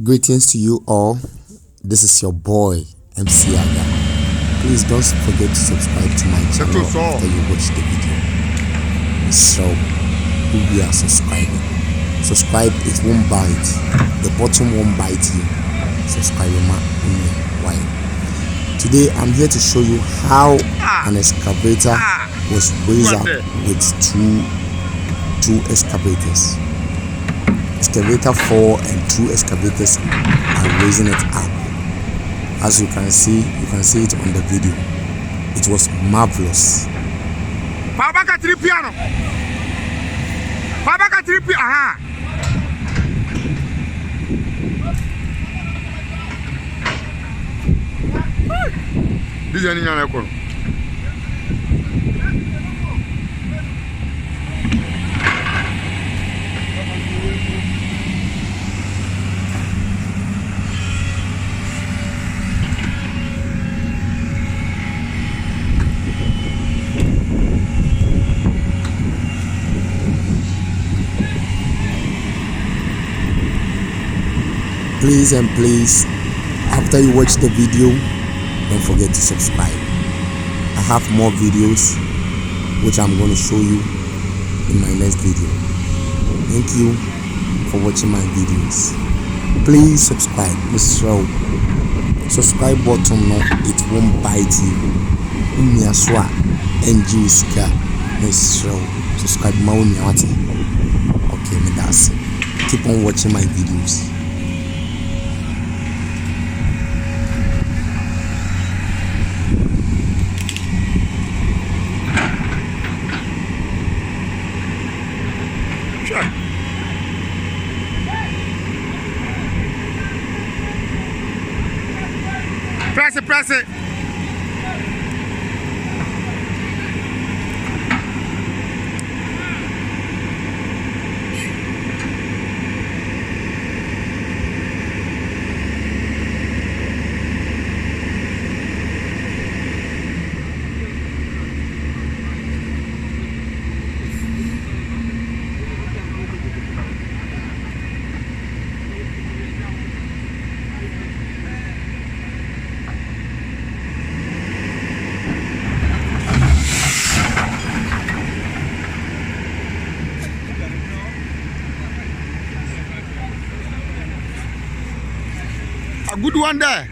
Greetings to you all. This is your boy MC Agha. Please don't forget to subscribe to my channel after you watch the video. So we are subscribing. Subscribe, it won't bite. The bottom won't bite you. Subscribe why? Today I'm here to show you how an excavator was raised up with two excavators. Excavator 4 and 2 excavators are raising it up. As you can see it on the video. It was marvelous. This is any Please, after you watch the video, don't forget to subscribe. I have more videos which I'm going to show you in my next video. Thank you for watching my videos. Please subscribe. Subscribe button, no, it won't bite you. Subscribe okay, that's it. Keep on watching my videos. Press it. A good one there.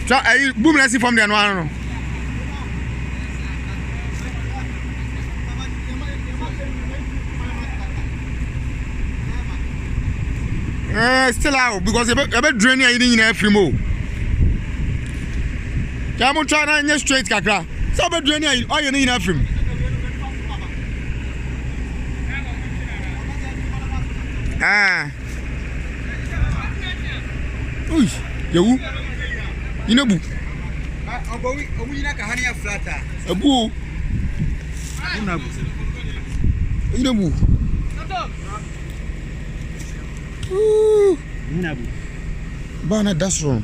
Try boom, let's see from the one. Still out because a bit draining in every move. Come on, try to straight kakra. So a bit draining all you need in every. Uy, you know, Bana, that's wrong.